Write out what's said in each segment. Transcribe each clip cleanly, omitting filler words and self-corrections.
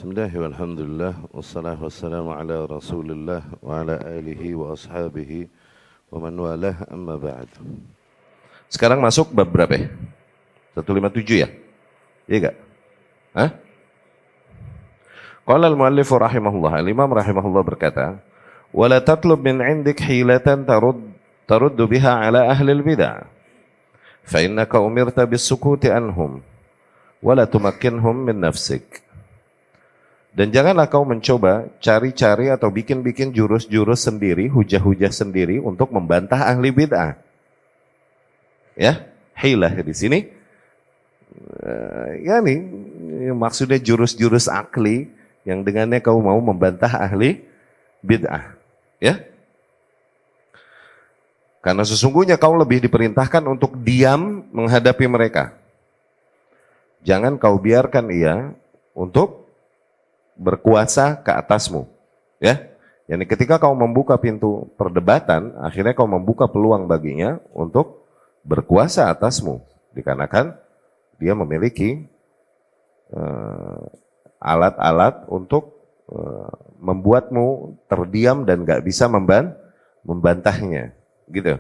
Bismillah walhamdulillah wassalatu wassalamu ala rasulillah wa ala alihi wa ashabihi wa man walah amma ba'd. Sekarang masuk bab berapa ya? 157 ya? Iya gak? Hah? Qala al-muallif rahimahullah, al-imam rahimahullah berkata, "Wala tatlub min 'indik hilatan taruddu biha ala ahli al-bid'ah. Fa innaka umirta bis-sukuti anhum wa la tumakkinhum min nafsik." Dan janganlah kau mencoba cari-cari atau bikin-bikin jurus-jurus sendiri, hujah-hujah sendiri untuk membantah ahli bid'ah. Ya, hilah di sini. Maksudnya jurus-jurus akli yang dengannya kau mau membantah ahli bid'ah. Ya. Karena sesungguhnya kau lebih diperintahkan untuk diam menghadapi mereka. Jangan kau biarkan ia untuk berkuasa ke atasmu, ya. Yani ketika kau membuka pintu perdebatan, akhirnya kau membuka peluang baginya untuk berkuasa atasmu, dikarenakan dia memiliki alat-alat untuk membuatmu terdiam dan gak bisa membantahnya, gitu.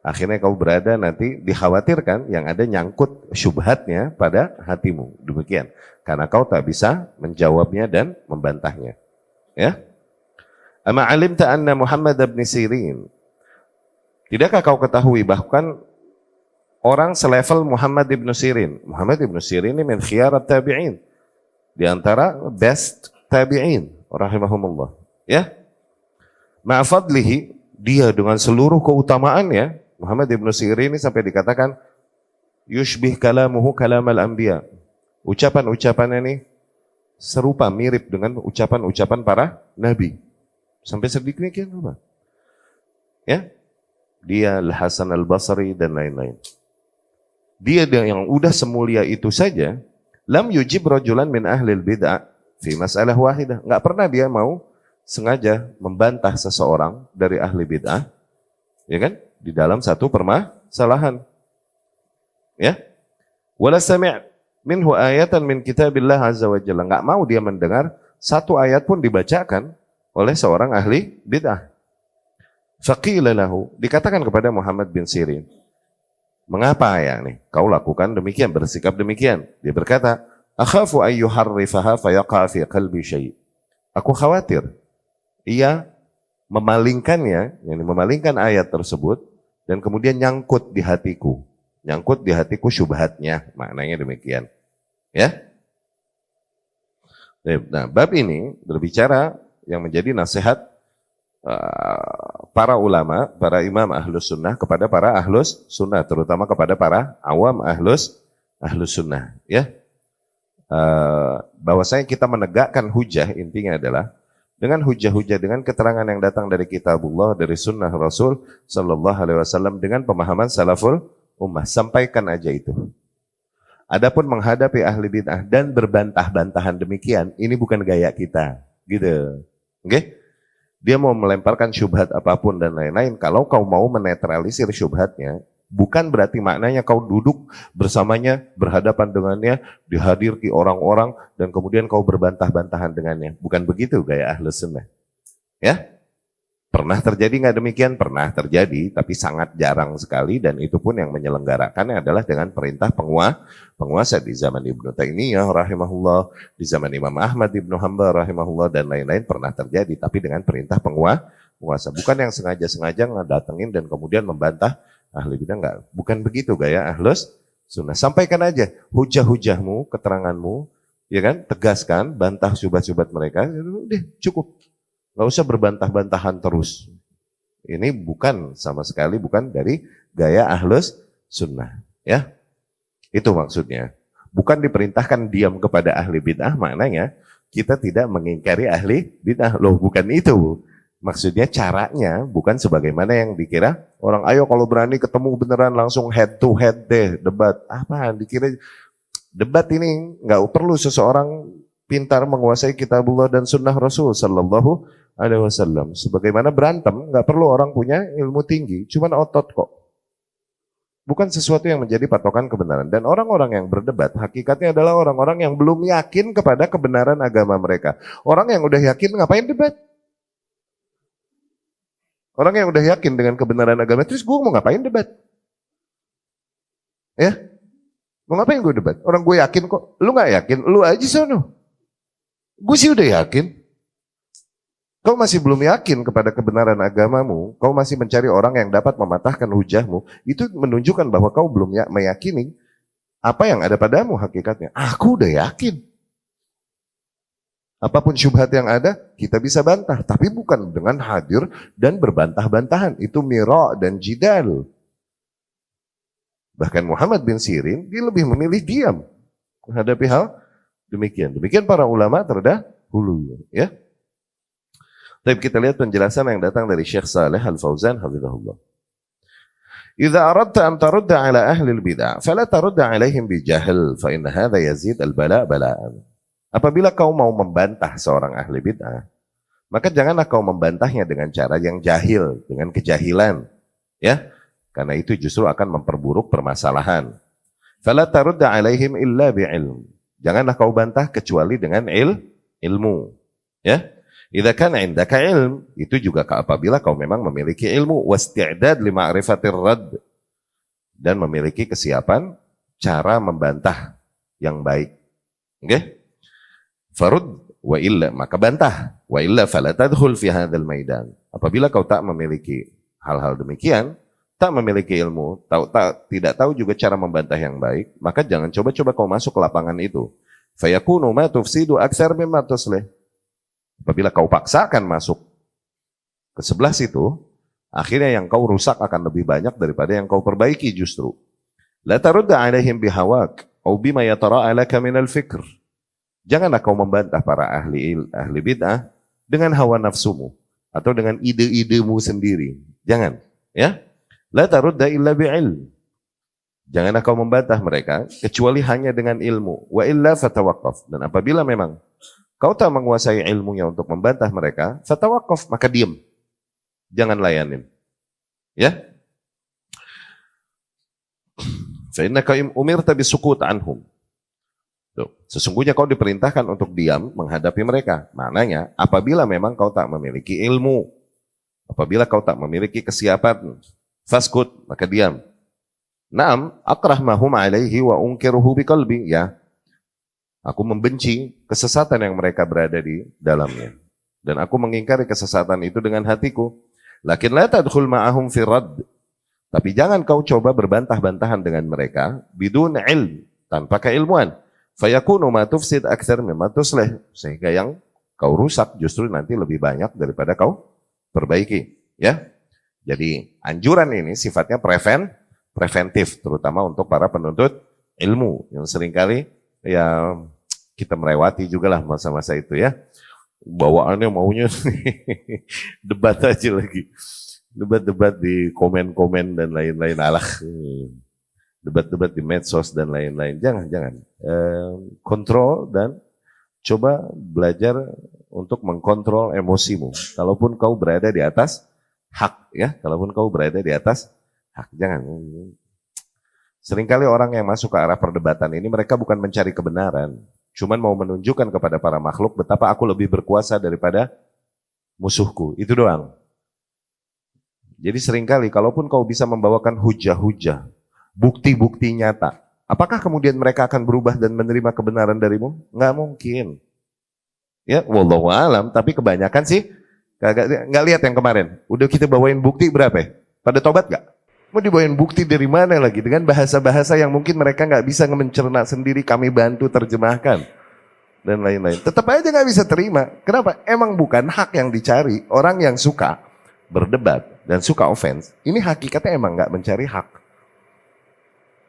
Akhirnya kau berada nanti dikhawatirkan yang ada nyangkut syubhatnya pada hatimu. Demikian. Karena kau tak bisa menjawabnya dan membantahnya. Ya. Ama alimta anna Muhammad bin Sirin. Tidakkah kau ketahui bahkan orang selevel Muhammad bin Sirin. Muhammad bin Sirin ini min khiyarat tabi'in. Di antara best tabi'in. Rahimahumullah. Ya. Ma'afadlihi. Dia dengan seluruh keutamaannya. Muhammad ibn Sirin ini sampai dikatakan yushbih kalamuhu kalamal anbiya. Ucapan-ucapannya ini serupa mirip dengan ucapan-ucapan para nabi. Sampai sedemikian rupa. Ya. Dia Al-Hasan Al-Basri dan lain-lain. Dia yang udah semulia itu saja, lam yujib rajulan min ahlil bid'ah fi masalah wahidah. Enggak pernah dia mau sengaja membantah seseorang dari ahli bid'ah. Ya kan? Di dalam satu permasalahan. Ya. Wala sami' minhu ayatan min kitabillah azza wa jalla. Enggak mau dia mendengar satu ayat pun dibacakan oleh seorang ahli bid'ah. Faqila lahu, dikatakan kepada Muhammad bin Sirin, mengapa ya nih kau lakukan demikian, bersikap demikian? Dia berkata, akhafu ayyuharrifaha fayaqa fi qalbi syai'. Aku khawatir ia memalingkannya, yani memalingkan ayat tersebut dan kemudian nyangkut di hatiku. Nyangkut di hatiku syubhatnya, maknanya demikian. Ya. Nah, bab ini berbicara yang menjadi nasihat para ulama, para imam ahlus sunnah kepada para ahlus sunnah, terutama kepada para awam ahlus sunnah. Ya. Bahwasanya kita menegakkan hujah, intinya adalah dengan hujah-hujah, dengan keterangan yang datang dari kitabullah, dari sunnah Rasul sallallahu alaihi wasallam, dengan pemahaman salaful ummah. Sampaikan aja itu. Adapun menghadapi ahli bid'ah dan berbantah-bantahan demikian, ini bukan gaya kita, gitu. Oke? Dia mau melemparkan syubhat apapun dan lain-lain, kalau kau mau menetralisir syubhatnya, bukan berarti maknanya kau duduk bersamanya, berhadapan dengannya, dihadirki orang-orang, dan kemudian kau berbantah-bantahan dengannya. Bukan begitu gaya ahlus sunnah. Ya? Pernah terjadi nggak demikian? Pernah terjadi, tapi sangat jarang sekali, dan itu pun yang menyelenggarakannya adalah dengan perintah penguasa di zaman Ibnu Taimiyah rahimahullah, di zaman Imam Ahmad Ibnu Hanbal rahimahullah, dan lain-lain pernah terjadi, tapi dengan perintah penguasa. Bukan yang sengaja-sengaja ngedatengin dan kemudian membantah ahli bid'ah, enggak. Bukan begitu gaya ahlus sunnah. Sampaikan aja hujah-hujahmu, keteranganmu, ya kan? Tegaskan, bantah syubhat-syubhat mereka, udah cukup. Enggak usah berbantah-bantahan terus. Ini bukan sama sekali bukan dari gaya ahlus sunnah, ya. Itu maksudnya. Bukan diperintahkan diam kepada ahli bid'ah, maknanya kita tidak mengingkari ahli bid'ah. Loh, bukan itu. Maksudnya caranya bukan sebagaimana yang dikira orang, ayo kalau berani ketemu beneran langsung head to head deh, debat. Apa dikira debat ini nggak perlu seseorang pintar menguasai kitabullah dan sunnah Rasul sallallahu alaihi wasallam. Sebagaimana berantem nggak perlu orang punya ilmu tinggi, cuman otot kok. Bukan sesuatu yang menjadi patokan kebenaran. Dan orang-orang yang berdebat, hakikatnya adalah orang-orang yang belum yakin kepada kebenaran agama mereka. Orang yang udah yakin, ngapain debat? Orang yang udah yakin dengan kebenaran agama, terus gue mau ngapain debat? Ya, mau ngapain gue debat? Orang gue yakin kok. Lu gak yakin, lu aja sono. Gue sih udah yakin. Kau masih belum yakin kepada kebenaran agamamu, kau masih mencari orang yang dapat mematahkan hujahmu, itu menunjukkan bahwa kau belum meyakini apa yang ada padamu hakikatnya. Aku udah yakin. Apapun syubhat yang ada, kita bisa bantah. Tapi bukan dengan hadir dan berbantah-bantahan. Itu mira' dan jidal. Bahkan Muhammad bin Sirin, dia lebih memilih diam menghadapi hal demikian. Demikian para ulama terdahulu. Ya. Tapi kita lihat penjelasan yang datang dari Syekh Saleh Al-Fauzan hafizahullah. Idza aradta an tarudda ala ahli al-bid'ah, fala tarudda alaihim bijahl, fa inna hadha yazid al-bala' bala'an. Apabila kau mau membantah seorang ahli bid'ah, maka janganlah kau membantahnya dengan cara yang jahil, dengan kejahilan. Ya, karena itu justru akan memperburuk permasalahan. Fala tarudda alaihim illa bi'ilm. Janganlah kau bantah kecuali dengan ilmu. Ya. Idza kana indaka ilm, itu juga apabila kau memang memiliki ilmu, wasti'dad li ma'rifatir radd, dan memiliki kesiapan cara membantah yang baik. Oke? Farud wa illa, maka bantah. Wa illa fala tadkhul fi hadzal maidan. Apabila kau tak memiliki hal-hal demikian, tak memiliki ilmu, tidak tahu juga cara membantah yang baik, maka jangan coba-coba kau masuk ke lapangan itu. Fayakunu ma tufsidu aktsar mimma tuslih. Apabila kau paksakan masuk ke sebelah situ, akhirnya yang kau rusak akan lebih banyak daripada yang kau perbaiki justru. La tarudda alaihim bihawak au bima yatara'a laka minal fikr. Janganlah kau membantah para ahli bid'ah dengan hawa nafsumu atau dengan ide-idemu sendiri. Jangan, ya. La tarudda illa bi'ilm. Janganlah kau membantah mereka kecuali hanya dengan ilmu. Wa illa fatawaqqaf. Dan apabila memang kau tak menguasai ilmunya untuk membantah mereka, fatawaqqaf, maka diam. Jangan layanin. Ya. Fa innaka umirta bisukut anhum. Tuh. Sesungguhnya kau diperintahkan untuk diam menghadapi mereka. Maknanya, apabila memang kau tak memiliki ilmu, apabila kau tak memiliki kesiapan, faskut, maka diam. Naam, akrah mahum alaihi wa unkiruhu biqalbi. Ya, aku membenci kesesatan yang mereka berada di dalamnya. Dan aku mengingkari kesesatan itu dengan hatiku. Lakin la tadkhul ma'ahum fi radd. Tapi jangan kau coba berbantah-bantahan dengan mereka bidun ilm, tanpa keilmuan. Fayakunu ma tufsid aktsar mimma tuslih, sehingga yang kau rusak justru nanti lebih banyak daripada kau perbaiki, ya. Jadi anjuran ini sifatnya preventif, terutama untuk para penuntut ilmu yang seringkali ya kita melewati juga lah masa-masa itu, ya. Bawaannya maunya debat aja lagi, debat-debat di komen-komen dan lain-lain, alah. Debat-debat di medsos dan lain-lain. Jangan. Kontrol dan coba belajar untuk mengkontrol emosimu. Kalaupun kau berada di atas hak, ya. Kalaupun kau berada di atas hak, jangan. Seringkali orang yang masuk ke arah perdebatan ini, mereka bukan mencari kebenaran. Cuman mau menunjukkan kepada para makhluk betapa aku lebih berkuasa daripada musuhku. Itu doang. Jadi seringkali, kalaupun kau bisa membawakan hujah-hujah, bukti-bukti nyata, apakah kemudian mereka akan berubah dan menerima kebenaran darimu? Nggak mungkin. Ya, wallahu alam. Tapi kebanyakan sih nggak lihat yang kemarin. Udah kita bawain bukti berapa? Ya? Pada tobat nggak? Mau dibawain bukti dari mana lagi? Dengan bahasa-bahasa yang mungkin mereka nggak bisa mencerna sendiri. Kami bantu terjemahkan dan lain-lain. Tetap aja nggak bisa terima. Kenapa? Emang bukan hak yang dicari. Orang yang suka berdebat dan suka offense, ini hakikatnya emang nggak mencari hak.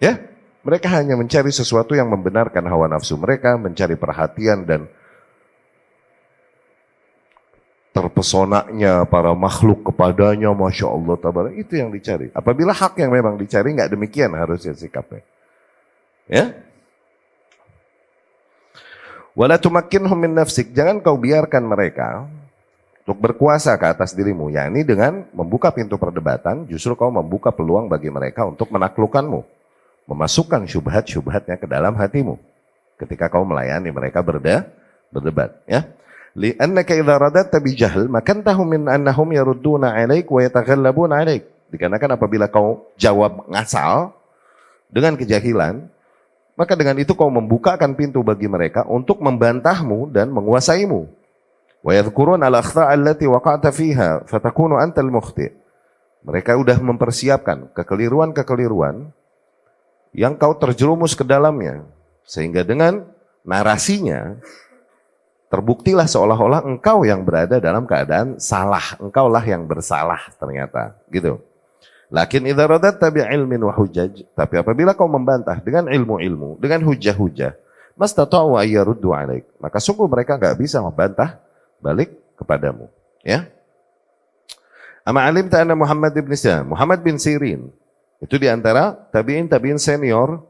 Ya, mereka hanya mencari sesuatu yang membenarkan hawa nafsu mereka, mencari perhatian dan terpesonanya para makhluk kepadanya, Masya Allah, tabarak, itu yang dicari. Apabila hak yang memang dicari, nggak demikian harusnya sikapnya. Ya. Wala tumakkinhum min nafsik, jangan kau biarkan mereka untuk berkuasa ke atas dirimu, yakni dengan membuka pintu perdebatan, justru kau membuka peluang bagi mereka untuk menaklukkanmu, memasukkan syubhat-syubhatnya ke dalam hatimu ketika kau melayani mereka berdebat, ya. Li'annaka idza radatta bijahl makantahum min annahum yarudduna 'alaik wa yataghallabuna 'alaik. Dikarenakan apabila kau jawab ngasal dengan kejahilan, maka dengan itu kau membukakan pintu bagi mereka untuk membantahmu dan menguasaimu. Wa yadhkuruna al-akhta' allati waqa'ta fiha fatakunu antal mukhti'. Mereka sudah mempersiapkan kekeliruan-kekeliruan yang kau terjerumus ke dalamnya, sehingga dengan narasinya terbuktilah seolah-olah engkau yang berada dalam keadaan salah, engkaulah yang bersalah ternyata, gitu. Lakin idza radatta bi'ilmin wa hujaj, tapi apabila kau membantah dengan ilmu-ilmu, dengan hujah-hujah, mastata'u ayyaruddu 'alaik, maka sungguh mereka enggak bisa membantah balik kepadamu, ya. Ama alimta anna Muhammad bin Sirin itu di antara tabi'in senior,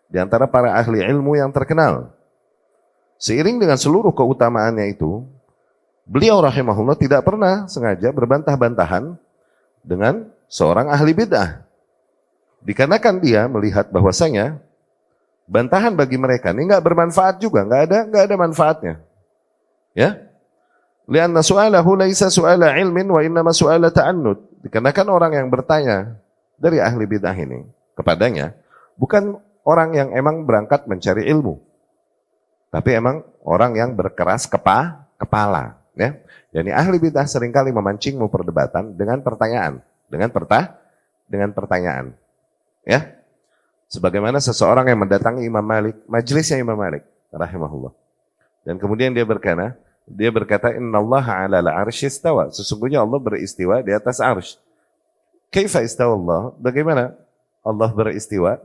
di antara para ahli ilmu yang terkenal. Seiring dengan seluruh keutamaannya itu, beliau rahimahullah tidak pernah sengaja berbantah-bantahan dengan seorang ahli bid'ah. Dikarenakan dia melihat bahwasanya bantahan bagi mereka ini enggak bermanfaat juga, enggak ada manfaatnya. Ya. Lianna su'alahu laisa su'ala ilmin wa innama su'ala ta'annud. Dikarenakan orang yang bertanya dari ahli bid'ah ini kepadanya bukan orang yang emang berangkat mencari ilmu, tapi emang orang yang berkeras kepala, ya. Jadi ahli bid'ah seringkali memancingmu perdebatan dengan pertanyaan, dengan pertanyaan, ya. Sebagaimana seseorang yang mendatangi Imam Malik, majelisnya Imam Malik rahimahullah. Dan kemudian dia berkata innallaha 'ala al-'arsy istawa. Sesungguhnya Allah beristiwa di atas 'arsy. Kaifa istawa Allah? Bagaimana Allah beristiwa?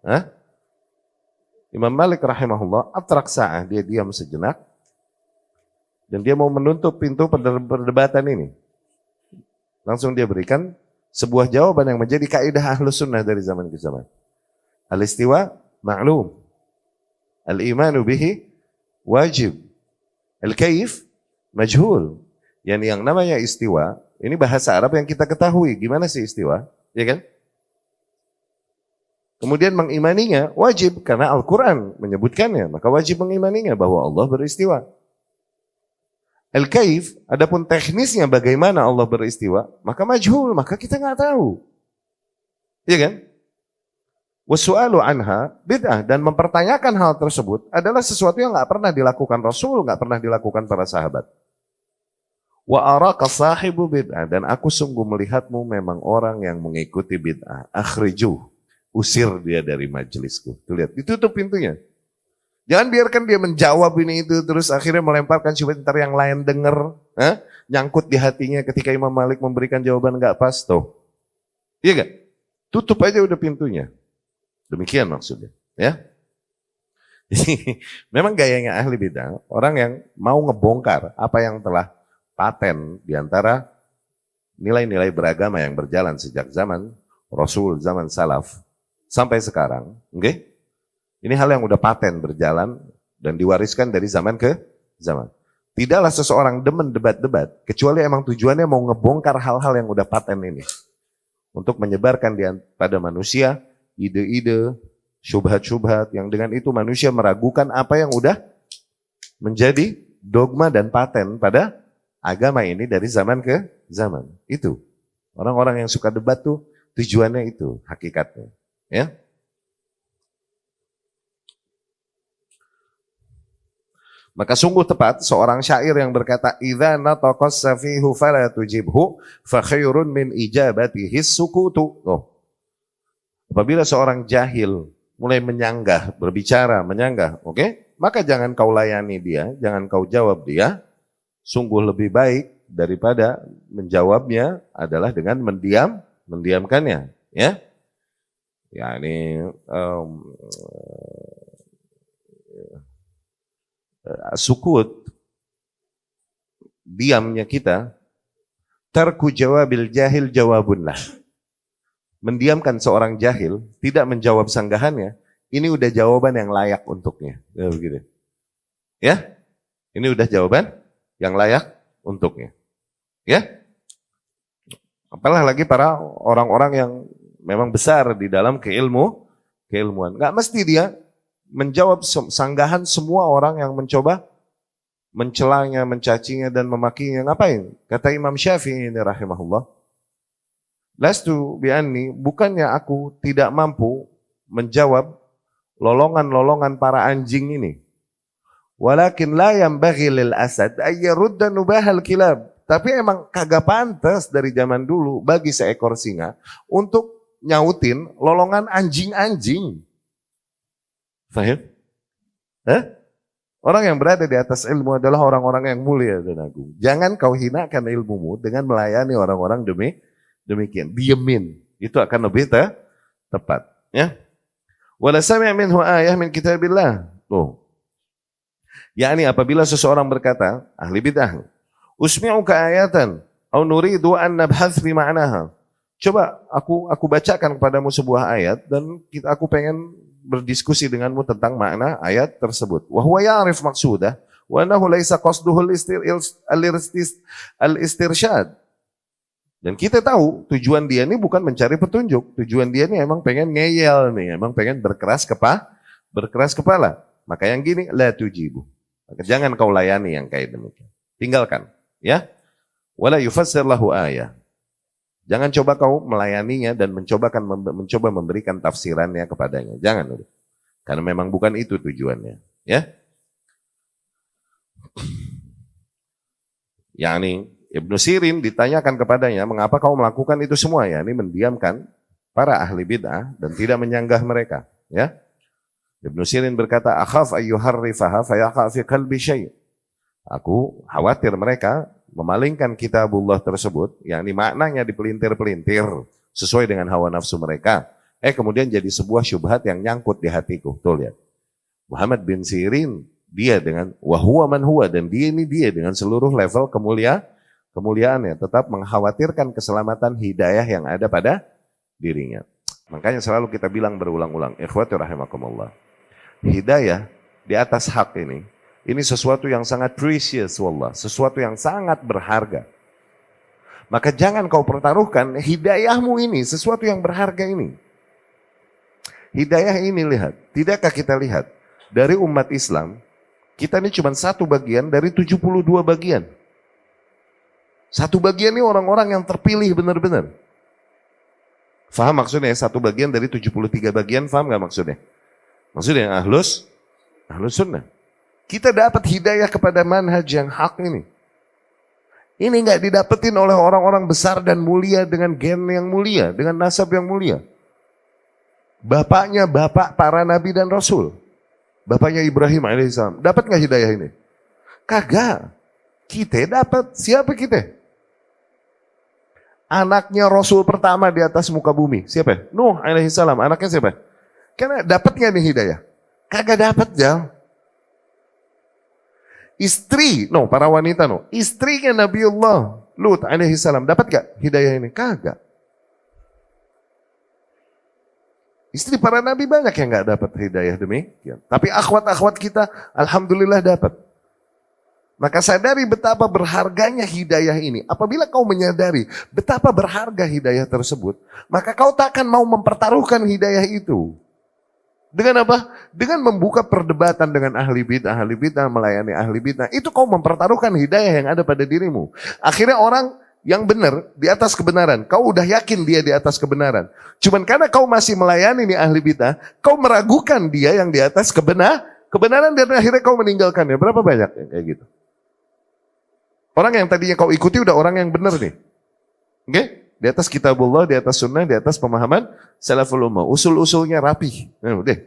Hah? Imam Malik rahimahullah atrak sa'ah, dia diam sejenak dan dia mau menutup pintu perdebatan ini. Langsung dia berikan sebuah jawaban yang menjadi kaidah Ahlus Sunnah dari zaman ke zaman. Al-istiwa ma'lum. Al-imanu bihi wajib. Al-kaif majhul. Yang namanya istiwa, ini bahasa Arab yang kita ketahui. Gimana sih istiwa? Ya kan? Kemudian mengimaninya wajib karena Al-Quran menyebutkannya. Maka wajib mengimaninya bahwa Allah beristiwa. Al-kaif, adapun teknisnya bagaimana Allah beristiwa, maka majhul, maka kita nggak tahu. Iya kan? Wasu'alu anha bid'ah, dan mempertanyakan hal tersebut adalah sesuatu yang nggak pernah dilakukan Rasul, nggak pernah dilakukan para sahabat. Wa araka sahibu bid'ah, dan aku sungguh melihatmu memang orang yang mengikuti bid'ah. Akhrijuh, usir dia dari majelisku. Tuh lihat, ditutup pintunya. Jangan biarkan dia menjawab ini itu terus akhirnya melemparkan syubhat, ntar yang lain denger, nyangkut di hatinya ketika Imam Malik memberikan jawaban nggak pas tuh. Iya gak? Tutup aja udah pintunya. Demikian maksudnya, ya. Jadi memang gayanya ahli bid'ah, orang yang mau ngebongkar apa yang telah paten di antara nilai-nilai beragama yang berjalan sejak zaman Rasul, zaman salaf sampai sekarang, oke? Ini hal yang udah paten berjalan dan diwariskan dari zaman ke zaman. Tidaklah seseorang demen debat-debat, kecuali emang tujuannya mau ngebongkar hal-hal yang udah paten ini. Untuk menyebarkan pada manusia ide-ide, syubhat-syubhat, yang dengan itu manusia meragukan apa yang udah menjadi dogma dan paten pada agama ini dari zaman ke zaman. Itu. Orang-orang yang suka debat tuh tujuannya itu, hakikatnya. Ya. Maka sungguh tepat seorang syair yang berkata idza nataqas safihu fala tujibhu fa khairun min ijabatihi sukutu. Oh. Apabila seorang jahil mulai menyanggah, berbicara, menyanggah, oke? Maka jangan kau layani dia, jangan kau jawab dia. Sungguh lebih baik daripada menjawabnya adalah dengan mendiamkannya, ya. Ya ini sukut, diamnya kita, tarku jawabil jahil jawabunlah. Mendiamkan seorang jahil, tidak menjawab sanggahannya, ini udah jawaban yang layak untuknya. Ya, begitu. Ya, ini udah jawaban yang layak untuknya. Ya? Apalagi para orang-orang yang memang besar di dalam keilmuan. Nggak mesti dia menjawab sanggahan semua orang yang mencoba mencelanya, mencacinya dan memakinya. Ngapain? Kata Imam Syafi'i ini rahimahullah. Lastu bi'anni, bukannya aku tidak mampu menjawab lolongan-lolongan para anjing ini. Walakin la yanbaghi lil asad ay yarudda nubahal kilab. Tapi emang kagak pantas dari zaman dulu bagi seekor singa untuk nyautin lolongan anjing-anjing. Fahim? Orang yang berada di atas ilmu adalah orang-orang yang mulia dan agung. Jangan kau hinakan ilmumu dengan melayani orang-orang demikian. Diemin. Itu akan lebih tepat. Ya. Wala sami' minhu ayah min kitabillah. Tuh. Yakni apabila seseorang berkata, ahli bid'ah, usmi'uka ayatan, au nuridu an nabhath fi ma'naha. Coba aku bacakan kepadamu sebuah ayat dan aku pengen berdiskusi denganmu tentang makna ayat tersebut. Wa huwa ya'rif maqsudah wa annahu laisa qasduhu al-istirsyad. Dan kita tahu tujuan dia ini bukan mencari petunjuk, tujuan dia ini emang pengen ngeyel nih, emang pengen berkeras kepala. Maka yang gini la tujibu. Maka jangan kau layani yang kayak demikian. Tinggalkan, ya. Wala yufassir lahu ayah. Jangan coba kau melayaninya dan mencoba memberikan tafsirannya kepadanya. Jangan. Karena memang bukan itu tujuannya. Ya. Yani Ibnu Sirin ditanyakan kepadanya, mengapa kau melakukan itu semua? Ya, ini mendiamkan para ahli bid'ah dan tidak menyanggah mereka. Ya. Ibnu Sirin berkata, akhaf ayyuharrifaha fayaqa fi qalbi syai'. Aku khawatir mereka memalingkan kitabullah tersebut, yakni maknanya dipelintir-pelintir sesuai dengan hawa nafsu mereka. Kemudian jadi sebuah syubhat yang nyangkut di hatiku. Tuh lihat. Muhammad bin Sirin, dia dengan wahuwa man huwa, dan dia dengan seluruh level kemuliaannya tetap mengkhawatirkan keselamatan hidayah yang ada pada dirinya. Makanya selalu kita bilang berulang-ulang, ikhwati rahimakumullah. Hidayah di atas hak ini sesuatu yang sangat precious, wallah, sesuatu yang sangat berharga. Maka jangan kau pertaruhkan hidayahmu ini, sesuatu yang berharga ini. Hidayah ini lihat, tidakkah kita lihat dari umat Islam, kita ini cuma satu bagian dari 72 bagian. Satu bagian ini orang-orang yang terpilih benar-benar. Faham maksudnya? Satu bagian dari 73 bagian, faham gak maksudnya? Maksudnya yang ahlus sunnah. Kita dapat hidayah kepada manhaj yang hak ini. Ini nggak didapetin oleh orang-orang besar dan mulia dengan gen yang mulia, dengan nasab yang mulia. Bapaknya bapak para nabi dan rasul. Bapaknya Ibrahim alaihissalam. Dapat nggak hidayah ini? Kagak. Kita dapat. Siapa kita? Anaknya rasul pertama di atas muka bumi. Siapa? Nuh alaihissalam. Anaknya siapa? Karena dapat nggak nih hidayah? Kagak dapat, Jal. Para wanita, istrinya Nabiullah Lut alaihissalam, dapat gak hidayah ini? Kagak. Istri para nabi banyak yang gak dapat hidayah demikian. Tapi akhwat-akhwat kita, alhamdulillah dapat. Maka sadari betapa berharganya hidayah ini. Apabila kau menyadari betapa berharga hidayah tersebut, maka kau takkan mau mempertaruhkan hidayah itu. Dengan apa? Dengan membuka perdebatan dengan ahli bid'ah melayani ahli bid'ah. Itu kau mempertaruhkan hidayah yang ada pada dirimu. Akhirnya orang yang benar di atas kebenaran, kau udah yakin dia di atas kebenaran. Cuman karena kau masih melayani nih ahli bid'ah, kau meragukan dia yang di atas kebenaran dan akhirnya kau meninggalkannya. Berapa banyak yang kayak gitu? Orang yang tadinya kau ikuti udah orang yang benar nih. Oke? Di atas kitabullah, di atas sunnah, di atas pemahaman salaful ummah. Usul-usulnya rapih. Udah.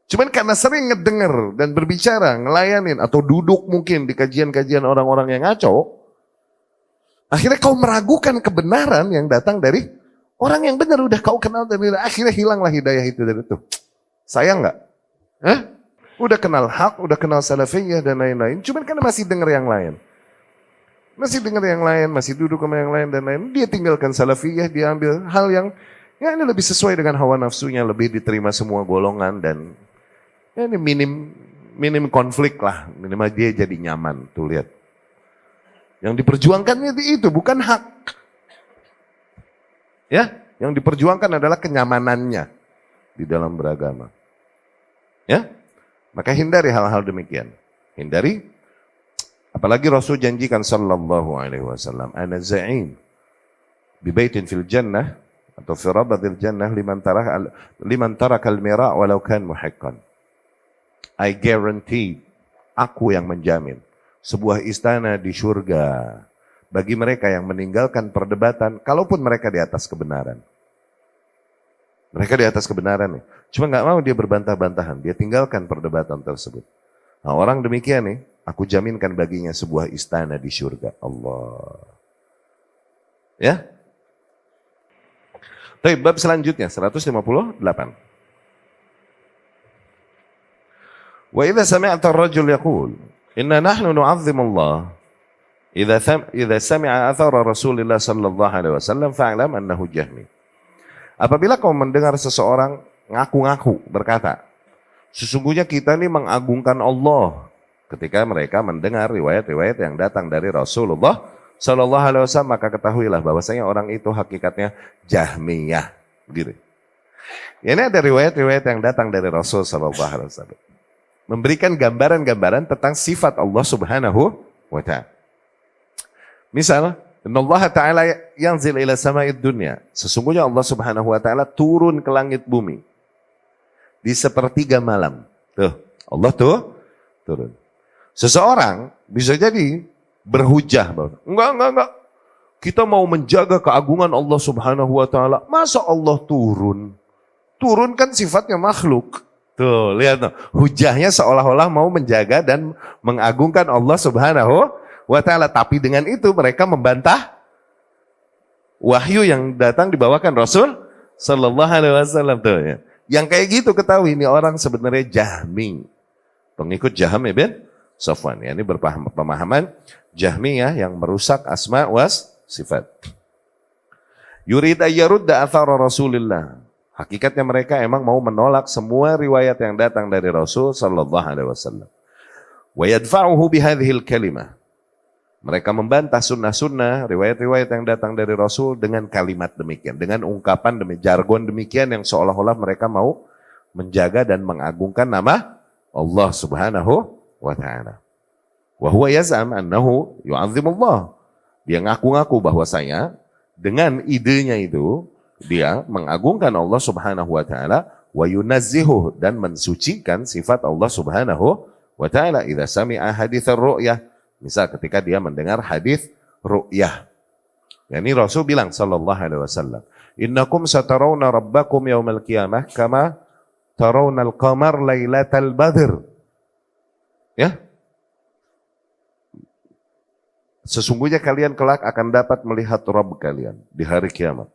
Cuman karena sering ngedenger dan berbicara, ngelayanin, atau duduk mungkin di kajian-kajian orang-orang yang ngaco, akhirnya kau meragukan kebenaran yang datang dari orang yang benar. Udah kau kenal dan akhirnya hilanglah hidayah itu dari itu. Sayang gak? Udah kenal hak, udah kenal salafiyah dan lain-lain. Cuman karena masih denger yang lain. Masih dengar yang lain, masih duduk sama yang lain dan lain. Dia tinggalkan salafiyah, dia ambil hal yang ini lebih sesuai dengan hawa nafsunya, lebih diterima semua golongan dan ini minim konflik lah, minimal dia jadi nyaman. Tuh lihat. Yang diperjuangkannya itu bukan hak. Ya, yang diperjuangkan adalah kenyamanannya di dalam beragama. Ya, maka hindari hal-hal demikian. Hindari, apalagi Rasul janjikan sallallahu alaihi wasallam, ana za'im bi baitin fil jannah atau fi rabadil jannah liman taraka al-mira' walau kan muhiqqan. I guarantee, aku yang menjamin sebuah istana di surga bagi mereka yang meninggalkan perdebatan, kalaupun mereka di atas kebenaran. Mereka di atas kebenaran nih. Cuma nggak mau dia berbantah-bantahan, dia tinggalkan perdebatan tersebut. Nah, orang demikian nih, aku jaminkan baginya sebuah istana di surga. Allah. Ya. Baik, bab selanjutnya 158. Wa idza sami'ta ar-rajul yaqul inna nahnu nu'azzimu Allah idza sami'a athara Rasulillah sallallahu alaihi wasallam fa'lam annahu jahmi. Apabila kau mendengar seseorang ngaku-ngaku berkata, sesungguhnya kita ini mengagungkan Allah, ketika mereka mendengar riwayat-riwayat yang datang dari Rasulullah sallallahu alaihi wasallam, maka ketahuilah bahwasanya orang itu hakikatnya Jahmiyah, gitu. Ini ada riwayat-riwayat yang datang dari Rasul sallallahu alaihi wasallam memberikan gambaran-gambaran tentang sifat Allah Subhanahu wa taala. Misal, Allah Ta'ala yanzil ila sama'id dunya. Sesungguhnya Allah Subhanahu wa taala turun ke langit bumi di sepertiga malam. Tuh, Allah tuh turun. Seseorang bisa jadi berhujah bahwa enggak. Kita mau menjaga keagungan Allah Subhanahu wa taala. Masa Allah turun? Turun kan sifatnya makhluk. Tuh, lihat tuh. Hujahnya seolah-olah mau menjaga dan mengagungkan Allah Subhanahu wa ta'ala. Tapi dengan itu mereka membantah wahyu yang datang dibawakan Rasul sallallahu alaihi wasallam tuh ya. Yang kayak gitu ketahui ini orang sebenarnya Jahmi. Pengikut Jahm ibn Safwan. Ya, ini berpemahaman Jahmiyah yang merusak asma was sifat. Yurid ayyarudda athara Rasulillah. Hakikatnya mereka emang mau menolak semua riwayat yang datang dari Rasul sallallahu alaihi wasallam. Wa yadfa'uhu bihadhil kalimah. Mereka membantah sunnah-sunnah, riwayat-riwayat yang datang dari Rasul dengan kalimat demikian, dengan ungkapan jargon demikian yang seolah-olah mereka mau menjaga dan mengagungkan nama Allah Subhanahu wa taala. Wa huwa yaz'am annahu yu'azzimullah. Dia ngaku-ngaku bahwasanya dengan idenya itu dia mengagungkan Allah Subhanahu wa taala wa yunazzihu dan mensucikan sifat Allah Subhanahu wa taala idza sami'a haditsar ru'yah. Misal ketika dia mendengar hadis ru'yah. Yani Rasul bilang sallallahu alaihi wasallam, "Innakum satarawna rabbakum yaumal qiyamah kama tarawnal qamar lailatal badr." Ya. Sesungguhnya kalian kelak akan dapat melihat Rabb kalian di hari kiamat.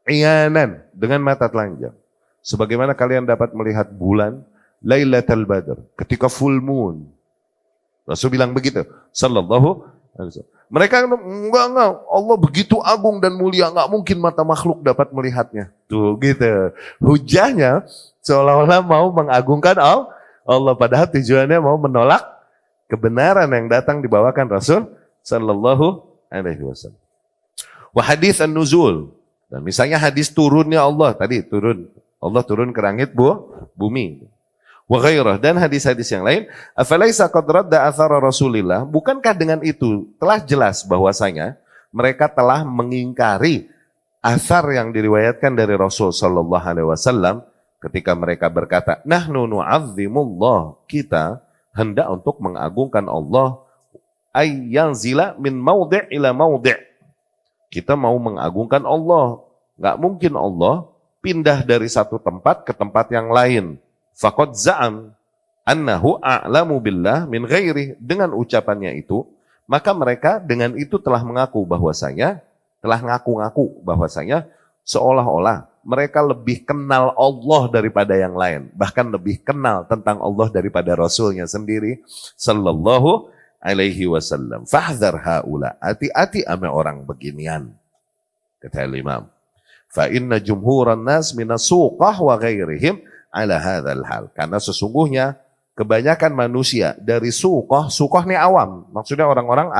Iyanan, dengan mata telanjang. Sebagaimana kalian dapat melihat bulan Lailatul Badr ketika full moon. Rasul bilang begitu, sallallahu alaihi wasallam. Mereka enggak, Allah begitu agung dan mulia, enggak mungkin mata makhluk dapat melihatnya. Tuh gitu. Hujahnya seolah-olah mau mengagungkan Allah, padahal tujuannya mau menolak kebenaran yang datang dibawakan Rasul sallallahu alaihi wasallam. Wa hadits an-nuzul. Dan misalnya hadis turunnya Allah, tadi Allah turun ke langit bumi. Wa ghairah, dan hadis-hadis yang lain, afalaisa qad radda athara Rasulillah, bukankah dengan itu telah jelas bahwasanya mereka telah mengingkari asar yang diriwayatkan dari Rasul sallallahu alaihi wasallam ketika mereka berkata, nahnu nu'azzimullah, kita hendak untuk mengagungkan Allah, ayyanzila min maudhi' ila maudhi'. Kita mau mengagungkan Allah. Nggak mungkin Allah pindah dari satu tempat ke tempat yang lain. Faqad za'am annahu a'lamu billah min ghairi. Dengan ucapannya itu, maka mereka dengan itu telah mengaku bahwasanya, telah ngaku-ngaku bahwasanya seolah-olah mereka lebih kenal Allah daripada yang lain. Bahkan lebih kenal tentang Allah daripada Rasulnya sendiri. Sallallahu alaihi wasallam. Fahdhar haula, hati-hati ame orang beginian. Kata Imam, fa inna jumhuran nas minas suqah wa ghairihim ala hadzal hal. Karena sesungguhnya kebanyakan manusia dari suqah ini awam, maksudnya orang-orang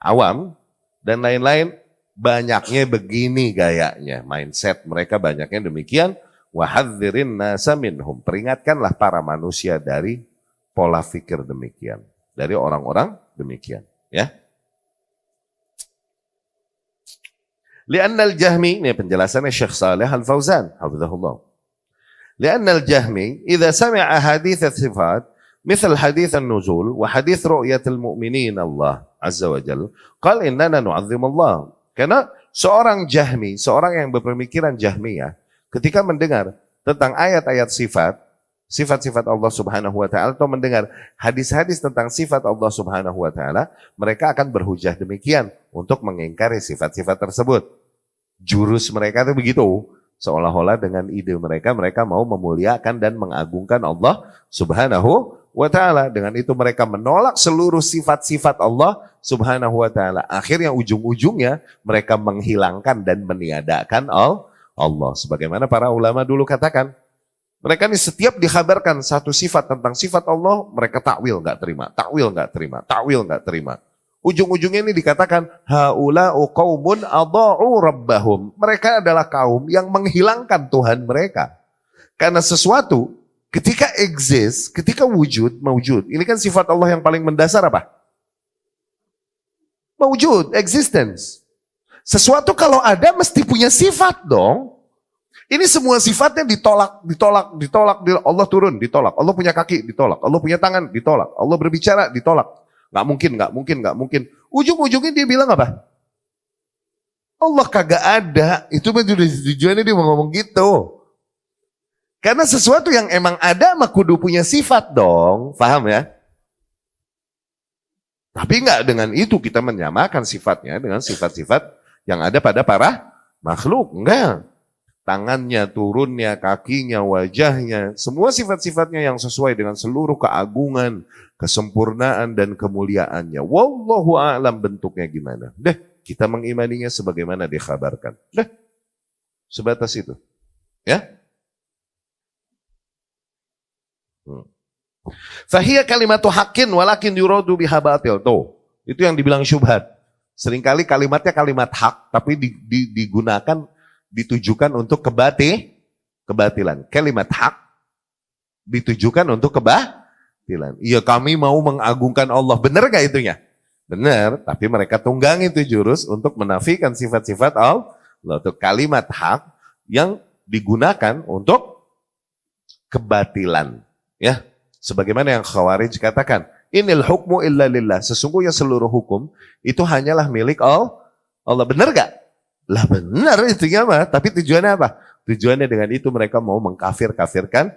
awam dan lain-lain, banyaknya begini gayanya, mindset mereka banyaknya demikian. Wahadzirin nasa minhum, peringatkanlah para manusia dari pola pikir demikian, dari orang-orang demikian, ya. Li'anna al-Jahmi, ini penjelasannya Syekh Saleh Al-Fauzan, hafizahullah. Li'anna al-Jahmi idza sami'a hadits as-sifat مثل حديث النزول وحديث رؤية المؤمنين الله عز وجل قال إننا نعظم الله. Karena seorang Jahmi, seorang yang berpemikiran Jahmiyah, ketika mendengar tentang ayat-ayat sifat-sifat Allah Subhanahu wa taala atau mendengar hadis-hadis tentang sifat Allah Subhanahu wa taala, mereka akan berhujah demikian untuk mengingkari sifat-sifat tersebut. Jurus mereka itu begitu. Seolah-olah dengan ide mereka mau memuliakan dan mengagungkan Allah Subhanahu wa ta'ala. Dengan itu mereka menolak seluruh sifat-sifat Allah Subhanahu wa ta'ala. Akhirnya ujung-ujungnya mereka menghilangkan dan meniadakan Allah. Sebagaimana para ulama dulu katakan, mereka ini setiap dikhabarkan satu sifat tentang sifat Allah, mereka takwil nggak terima. Ujung-ujungnya ini dikatakan haula'u qaumun adha'u rabbahum. Mereka adalah kaum yang menghilangkan Tuhan mereka. Karena sesuatu ketika exist, ketika mawjud. Ini kan sifat Allah yang paling mendasar apa? Mawjud, existence. Sesuatu kalau ada mesti punya sifat dong. Ini semua sifatnya ditolak. Allah turun, ditolak. Allah punya kaki, ditolak. Allah punya tangan, ditolak. Allah berbicara, ditolak. Nggak mungkin. Ujung-ujungnya dia bilang apa? Allah kagak ada. Itu tujuannya dia mau ngomong gitu. Karena sesuatu yang emang ada mah kudu punya sifat dong. Paham ya? Tapi enggak dengan itu kita menyamakan sifatnya dengan sifat-sifat yang ada pada para makhluk. Enggak. Tangannya, turunnya, kakinya, wajahnya. Semua sifat-sifatnya yang sesuai dengan seluruh keagungan, kesempurnaan, dan kemuliaannya. Wallahu a'lam bentuknya gimana. Kita mengimaninya sebagaimana dikhabarkan. Sebatas itu. Ya? Fahiyya kalimatu haqqin walakin yuradu biha batil. Tuh, itu yang dibilang syubhat. Seringkali kalimatnya kalimat hak, tapi digunakan, ditujukan untuk kebatilan. Kalimat hak ditujukan untuk kebatilan. Iya, kami mau mengagungkan Allah. Benar gak itunya? Benar, tapi mereka tunggang itu jurus untuk menafikan sifat-sifat Allah. Itu kalimat hak yang digunakan untuk kebatilan. Ya, sebagaimana yang Khawarij katakan, inil hukmu illa lillah. Sesungguhnya seluruh hukum itu hanyalah milik Allah. Benar gak? Lah benar itunya mah, tapi tujuannya apa? Tujuannya dengan itu mereka mau mengkafirkan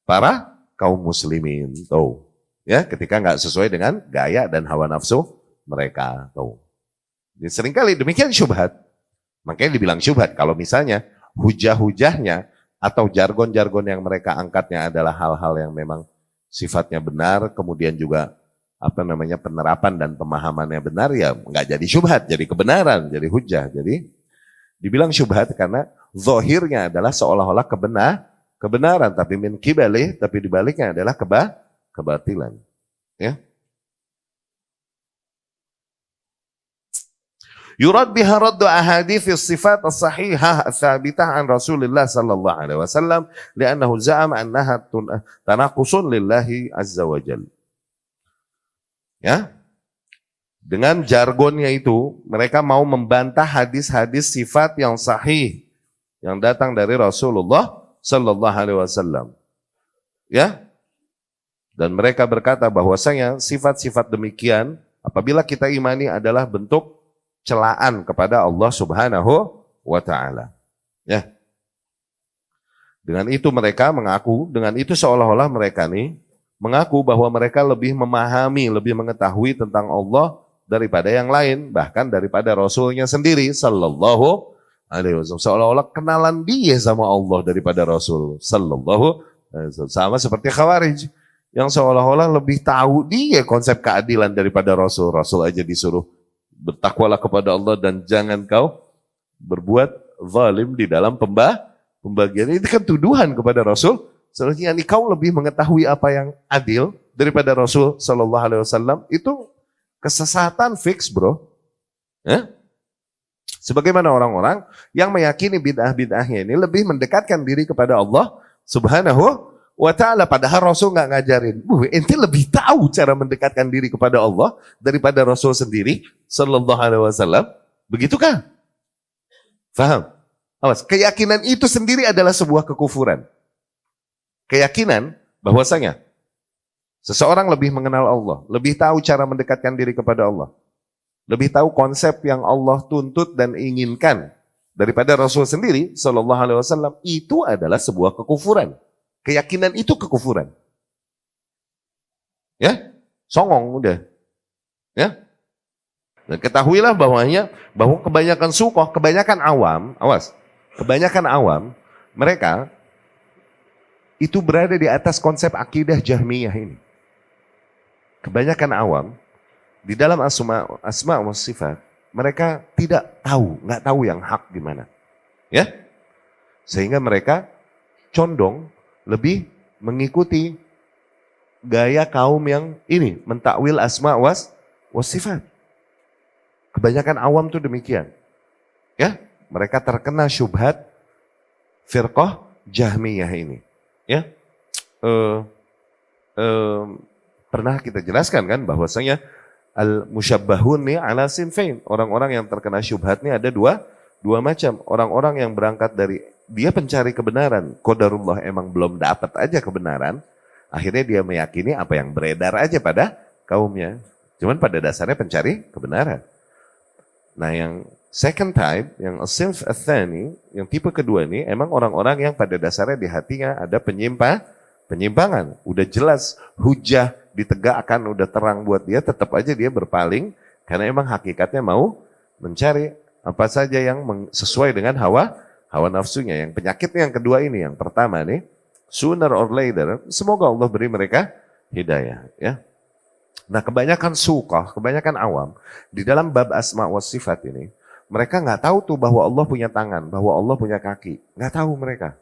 para kaum muslimin. Tuh. Ya, ketika nggak sesuai dengan gaya dan hawa nafsu mereka. Tuh. Jadi seringkali demikian syubhat. Makanya dibilang syubhat kalau misalnya hujah-hujahnya atau jargon-jargon yang mereka angkatnya adalah hal-hal yang memang sifatnya benar, kemudian juga penerapan dan pemahamannya benar, ya nggak jadi syubhat, jadi kebenaran, jadi hujah. Jadi dibilang syubhat karena zahirnya adalah seolah-olah kebenaran, tapi min kibali, tapi dibaliknya adalah kebatilan. Ya. Yurad biha raddu ahadits sifat as-sahihah ats-tsabitah an Rasulillah sallallahu alaihi wasallam li'annahu za'ama annaha tanaqusun lillahi azza wa jalla. Ya. Dengan jargonnya itu, mereka mau membantah hadis-hadis sifat yang sahih yang datang dari Rasulullah sallallahu alaihi wasallam. Ya. Dan mereka berkata bahwasanya sifat-sifat demikian apabila kita imani adalah bentuk celaan kepada Allah Subhanahu wa taala. Ya. Dengan itu mereka mengaku, dengan itu seolah-olah mereka nih mengaku bahwa mereka lebih memahami, lebih mengetahui tentang Allah daripada yang lain, bahkan daripada Rasulnya sendiri sallallahu alaihi wasallam. Seolah-olah kenalan dia sama Allah daripada Rasul sallallahu alaihi wasallam. Sama seperti Khawarij yang seolah-olah lebih tahu dia konsep keadilan daripada Rasul. Rasul aja disuruh bertakwalah kepada Allah dan jangan kau berbuat zalim di dalam pembagian. Itu kan tuduhan kepada Rasul. Seharusnya kau lebih mengetahui apa yang adil daripada Rasul sallallahu alaihi wasallam. Itu kesesatan fix, bro. Ya? Sebagaimana orang-orang yang meyakini bid'ah-bid'ahnya ini lebih mendekatkan diri kepada Allah Subhanahu wa ta'ala. Padahal Rasul nggak ngajarin. Ente lebih tahu cara mendekatkan diri kepada Allah daripada Rasul sendiri Sallallahu Alaihi Wasallam. Begitukah? Faham? Awas, keyakinan itu sendiri adalah sebuah kekufuran. Keyakinan bahwasanya seseorang lebih mengenal Allah, lebih tahu cara mendekatkan diri kepada Allah, lebih tahu konsep yang Allah tuntut dan inginkan daripada Rasul sendiri Sallallahu Alaihi Wasallam, itu adalah sebuah kekufuran. Keyakinan itu kekufuran. Ya, songong udah. Ya. Dan ketahuilah bahwa kebanyakan sukoh, kebanyakan awam, awas, kebanyakan awam mereka itu berada di atas konsep akidah Jahmiyah ini. Kebanyakan awam di dalam asma wa sifat, mereka nggak tahu yang hak gimana. Ya? Sehingga mereka condong lebih mengikuti gaya kaum yang ini, mentakwil asma wa sifat. Kebanyakan awam tuh demikian. Ya? Mereka terkena syubhat firqah Jahmiyah ini. Ya? Pernah kita jelaskan kan bahwasanya al-musyabbahun nih ala sinfain. Orang-orang yang terkena syubhat ini ada dua macam. Orang-orang yang berangkat dari dia pencari kebenaran, qadarullah emang belum dapat aja kebenaran, akhirnya dia meyakini apa yang beredar aja pada kaumnya. Cuman pada dasarnya pencari kebenaran. Nah, yang second type, yang as-sinf ats-tsani, yang tipe kedua ini emang orang-orang yang pada dasarnya di hatinya ada penyimpangan. Udah jelas hujah ditegakkan, udah terang buat dia, tetap aja dia berpaling karena emang hakikatnya mau mencari apa saja yang sesuai dengan hawa nafsunya. Yang penyakitnya yang kedua ini, yang pertama nih, sooner or later, semoga Allah beri mereka hidayah. Ya. Nah, kebanyakan suqah, kebanyakan awam di dalam bab asma wa sifat ini, mereka nggak tahu tuh bahwa Allah punya tangan, bahwa Allah punya kaki, nggak tahu mereka.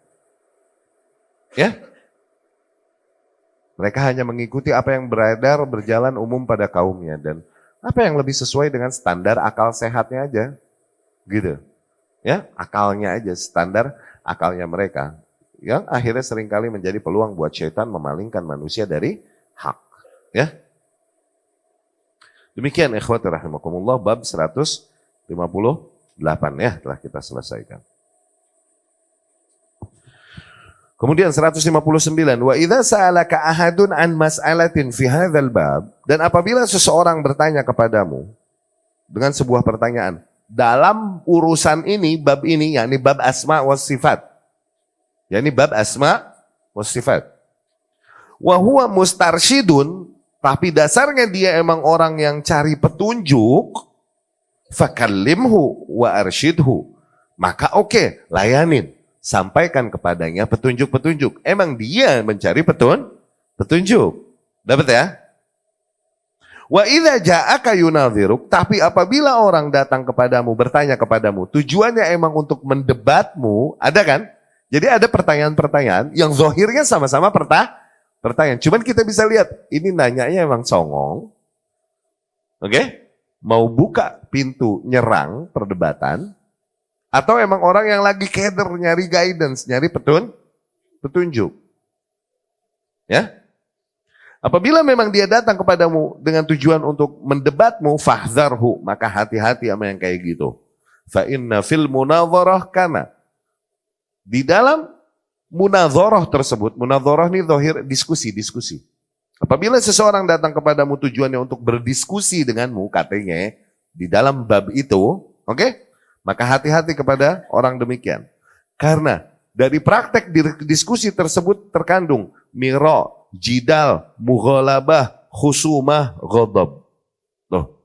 Ya. Mereka hanya mengikuti apa yang beredar berjalan umum pada kaumnya dan apa yang lebih sesuai dengan standar akal sehatnya aja. Gitu. Ya, akalnya aja, standar akalnya mereka. Yang akhirnya seringkali menjadi peluang buat syaitan memalingkan manusia dari hak. Ya. Demikian ikhwati rahimakumullah bab 158 ya telah kita selesaikan. Kemudian 159, wa idza sa'alaka ahadun an mas'alatin fi hadzal bab, dan apabila seseorang bertanya kepadamu dengan sebuah pertanyaan dalam urusan ini, bab ini, yakni bab asma was sifat. Yakni bab asma was sifat. Wa huwa mustarsyidun, tapi dasarnya dia emang orang yang cari petunjuk, fakallimhu wa arsyidhu. Maka oke, layanin. Sampaikan kepadanya petunjuk-petunjuk. Emang dia mencari petunjuk. Dapat ya? Wa idza ja'aka yunadhiruk, tapi apabila orang datang kepadamu, bertanya kepadamu, tujuannya emang untuk mendebatmu, ada kan? Jadi ada pertanyaan-pertanyaan yang zohirnya sama-sama pertanyaan. Cuman kita bisa lihat, ini nanyanya emang songong. Oke? Mau buka pintu nyerang perdebatan, atau emang orang yang lagi keder, nyari guidance, nyari petunjuk. Ya? Apabila memang dia datang kepadamu dengan tujuan untuk mendebatmu, fahzarhu, maka hati-hati sama yang kayak gitu. Fa inna fil munadharah kana. Di dalam munadharah tersebut, munadharah ini zahir diskusi. Apabila seseorang datang kepadamu tujuannya untuk berdiskusi denganmu, katanya di dalam bab itu, oke? Maka hati-hati kepada orang demikian. Karena dari praktek diskusi tersebut terkandung mira, jidal, mughalabah, khusumah, ghadab. Loh.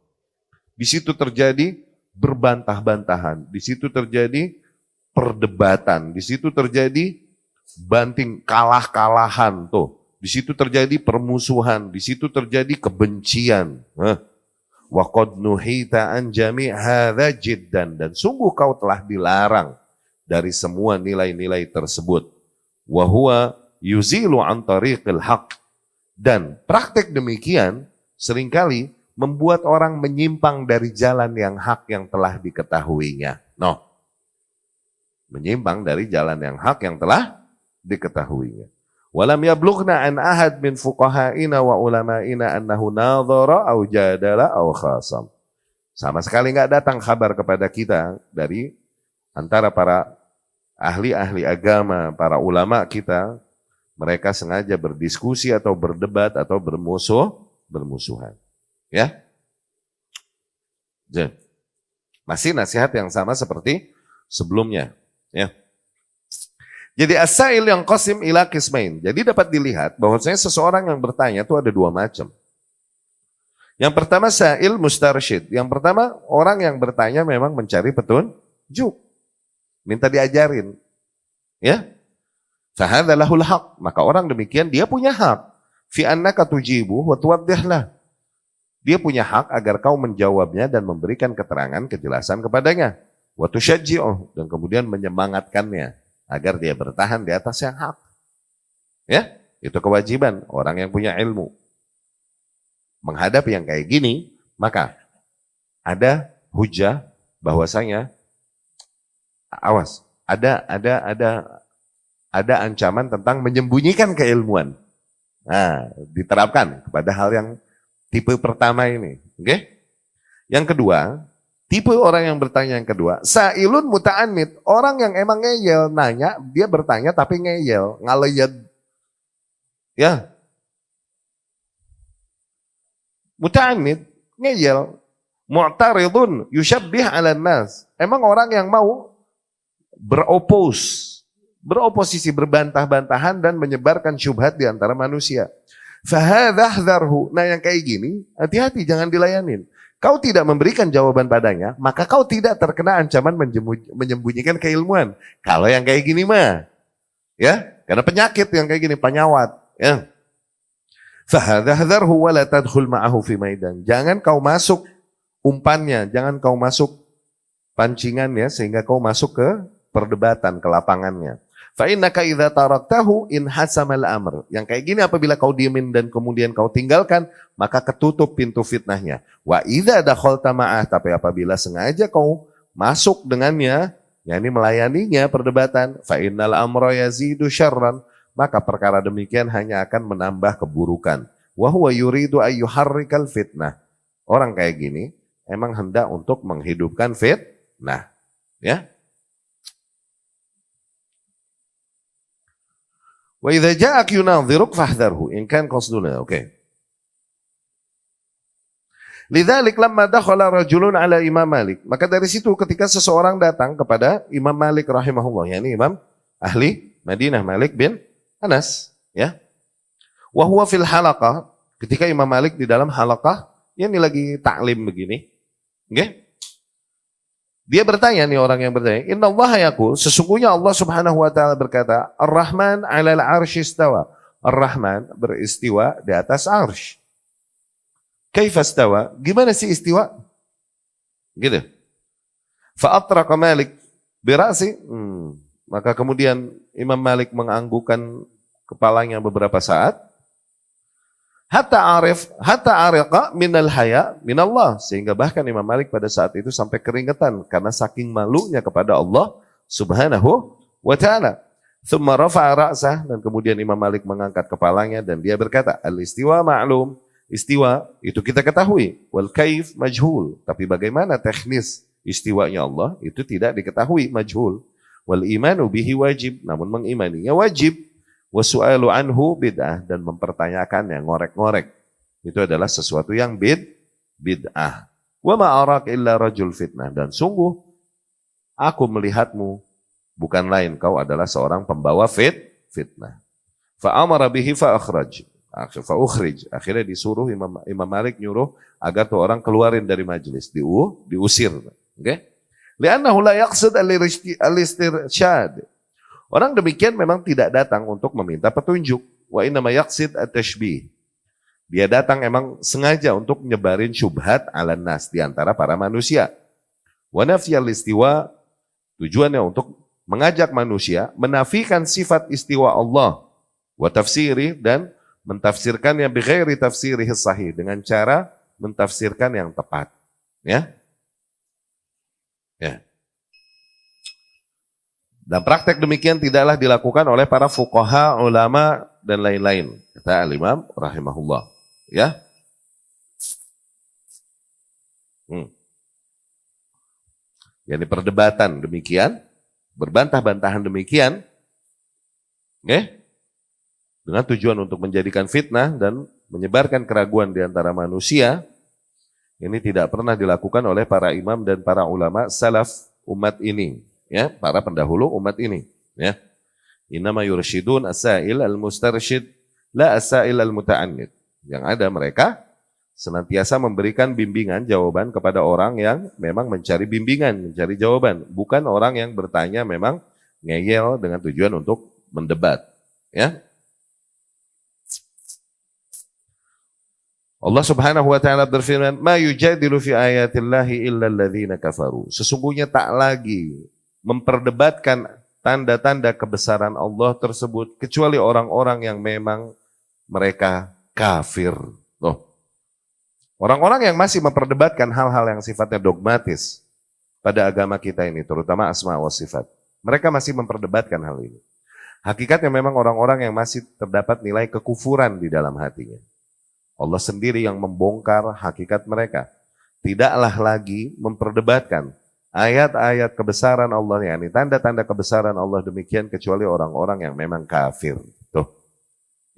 Di situ terjadi berbantah-bantahan, di situ terjadi perdebatan, di situ terjadi banting kalah-kalahan tuh. Di situ terjadi permusuhan, di situ terjadi kebencian. Wa qad nuhita an jami' hadza jiddan, dan sungguh kau telah dilarang dari semua nilai-nilai tersebut. Wa huwa yuzilu an tariqil haq, dan praktek demikian seringkali membuat orang menyimpang dari jalan yang hak yang telah diketahuinya. No. Menyimpang dari jalan yang hak yang telah diketahuinya. Walam yablughna an ahad min fuqaha'ina wa ulama'ina annahu nadhara aw jadala aw khasam. Sama sekali nggak datang kabar kepada kita dari antara para ahli-ahli agama, para ulama kita, mereka sengaja berdiskusi atau berdebat atau bermusuhan. Ya. Masih nasihat yang sama seperti sebelumnya, ya. Jadi as-sa'il yang qasim ila qismain. Jadi dapat dilihat bahwasanya seseorang yang bertanya itu ada dua macam. Yang pertama sa'il mustarsyid. Yang pertama orang yang bertanya memang mencari petunjuk. Minta diajarin. Ya. Fahadha lahul haq. Maka orang demikian dia punya hak. Fi annaka tujibu wa tuwaddihlah. Dia punya hak agar kau menjawabnya dan memberikan keterangan, kejelasan kepadanya. Wa tusyajji'uh. Dan kemudian menyemangatkannya agar dia bertahan di atas yang hak. Ya. Itu kewajiban orang yang punya ilmu. Menghadapi yang kayak gini, maka ada hujah bahwasanya awas, ada ancaman tentang menyembunyikan keilmuan. Nah, diterapkan kepada hal yang tipe pertama ini, oke? Yang kedua, tipe orang yang bertanya yang kedua, sa'ilun muta'annid, orang yang emang ngeyel, nanya, dia bertanya tapi ngeyel, ngaleyad. Ya. Muta'annid, ngeyel, mu'taridun, yushabbih 'alan nas. Emang orang yang mau beroposisi, berbantah-bantahan dan menyebarkan syubhat di antara manusia. Fahadhahdharhu. Nah yang kayak gini, hati-hati jangan dilayanin. Kau tidak memberikan jawaban padanya, maka kau tidak terkena ancaman menyembunyikan keilmuan. Kalau yang kayak gini mah, ya, karena penyakit yang kayak gini, penyawat, ya. Fahadhahdharhu wa la tadkhul ma'ahu fi maidan. Jangan kau masuk umpannya, jangan kau masuk pancingannya sehingga kau masuk ke perdebatan, ke lapangannya. Fa innaka idza taraktahu in hasamal amr. Yang kayak gini apabila kau diemin dan kemudian kau tinggalkan, maka ketutup pintu fitnahnya. Wa idza dakhalta ma'ah, tapi apabila sengaja kau masuk dengannya, yakni melayaninya perdebatan, fa innal amra yazidu syarran, maka perkara demikian hanya akan menambah keburukan. Wa huwa yuridu ayyuharrikal fitnah. Orang kayak gini emang hendak untuk menghidupkan fitnah, ya. Wa idza ja'ak yunadhiruk fahdharhu in kan qasduna. Oke. Lidzalik lamma dakhala rajulun ala Imam Malik. Maka dari situ ketika seseorang datang kepada Imam Malik rahimahullah, yakni Imam ahli Madinah Malik bin Anas, ya. Wa huwa fil halaqah, ketika Imam Malik di dalam halaqah, ini lagi taklim begini. Oke? Dia bertanya nih orang yang bertanya, innallaha yaqul, sesungguhnya Allah Subhanahu wa taala berkata, Ar-Rahman 'alal 'arsy istawa. Ar-Rahman beristiwa di atas arsy. Kaifa istawa? Gimana sih istiwa? Gitu. Fa atraqa Malik bi ra'si. Maka kemudian Imam Malik menganggukkan kepalanya beberapa saat. Hatta ariqa minal haya minallah. Sehingga bahkan Imam Malik pada saat itu sampai keringetan karena saking malunya kepada Allah Subhanahu wa ta'ala. Thumma rafa'a ra'sah, dan kemudian Imam Malik mengangkat kepalanya dan dia berkata, al-istiwa ma'lum, istiwa itu kita ketahui, wal kaif majhul, tapi bagaimana teknis istiwanya Allah itu tidak diketahui, majhul. Wal imanu bihi wajib, namun mengimaninya wajib. Wasu'alu anhu bid'ah, dan mempertanyakannya, ngorek-ngorek, itu adalah sesuatu yang bid'ah. Wa ma arak illa rajul fitnah, dan sungguh aku melihatmu bukan lain kau adalah seorang pembawa fitnah. Fa amara bihi fa ukhrij. Akhirnya disuruh Imam Malik nyuruh agar tuh orang keluarin dari majelis, diusir. Oke? Li'annahu la yaqsid al-istirsyad. Orang demikian memang tidak datang untuk meminta petunjuk. Wa innama yaqsid at-tashbih. Dia datang emang sengaja untuk nyebarin syubhat ala nas di antara para manusia. Wa nafyal istiwa, tujuannya untuk mengajak manusia menafikan sifat istiwa Allah. Wa tafsiri, dan mentafsirkannya bighairi tafsirihi sahih, dengan cara mentafsirkan yang tepat. Ya. Ya. Dan praktek demikian tidaklah dilakukan oleh para fuqaha, ulama, dan lain-lain. Kata Al-Imam rahimahullah. Ya. Yani perdebatan demikian, berbantah-bantahan demikian, dengan tujuan untuk menjadikan fitnah dan menyebarkan keraguan di antara manusia, ini tidak pernah dilakukan oleh para imam dan para ulama salaf umat ini, ya, para pendahulu umat ini, ya. Innama yursyidun as-sa'il al-mustarsyid la as-sa'il al-muta'annid. Yang ada mereka senantiasa memberikan bimbingan jawaban kepada orang yang memang mencari bimbingan, mencari jawaban, bukan orang yang bertanya memang ngeyel dengan tujuan untuk mendebat, ya. Allah Subhanahu wa taala berfirman, "Ma yujadilu fi ayatillahi illa alladzina kafaru." Sesungguhnya tak lagi memperdebatkan tanda-tanda kebesaran Allah tersebut kecuali orang-orang yang memang mereka kafir. Loh. Orang-orang yang masih memperdebatkan hal-hal yang sifatnya dogmatis pada agama kita ini, terutama asma wa sifat. Mereka masih memperdebatkan hal ini. Hakikatnya memang orang-orang yang masih terdapat nilai kekufuran di dalam hatinya. Allah sendiri yang membongkar hakikat mereka. Tidaklah lagi memperdebatkan ayat-ayat kebesaran Allah, yakni tanda-tanda kebesaran Allah demikian kecuali orang-orang yang memang kafir. Tuh.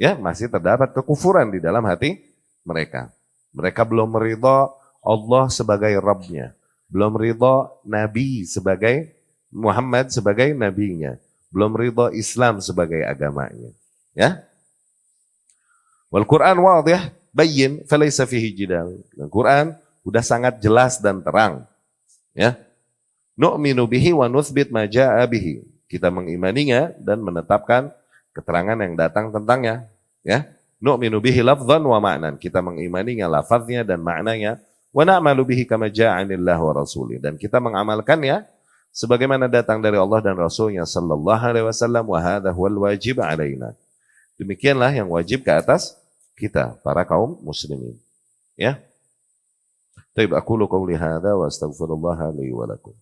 Ya, masih terdapat kekufuran di dalam hati mereka. Mereka belum meridha Allah sebagai Rabbnya. Belum ridha Nabi sebagai Muhammad sebagai nabinya. Belum ridha Islam sebagai agamanya. Ya. Wal Quran wadih bayyin falaysa fihi jidal. Dan Quran udah sangat jelas dan terang. Ya. Nu'minu bihi wa nuthbit ma jaa'a bihi. Kita mengimaninya dan menetapkan keterangan yang datang tentangnya, ya. Nu'minu bihi lafdhan wa ma'nan. Kita mengimaninya lafaznya dan maknanya. Wa na'malu bihi kama ja'anillahu wa rasulih. Dan kita mengamalkannya sebagaimana datang dari Allah dan Rasulnya sallallahu alaihi wasallam, wa hadha huwal wajib alaina. Demikianlah yang wajib ke atas kita, para kaum muslimin. Ya. Taib aqulu qawli hadha wa astaghfirullah li wa lakum.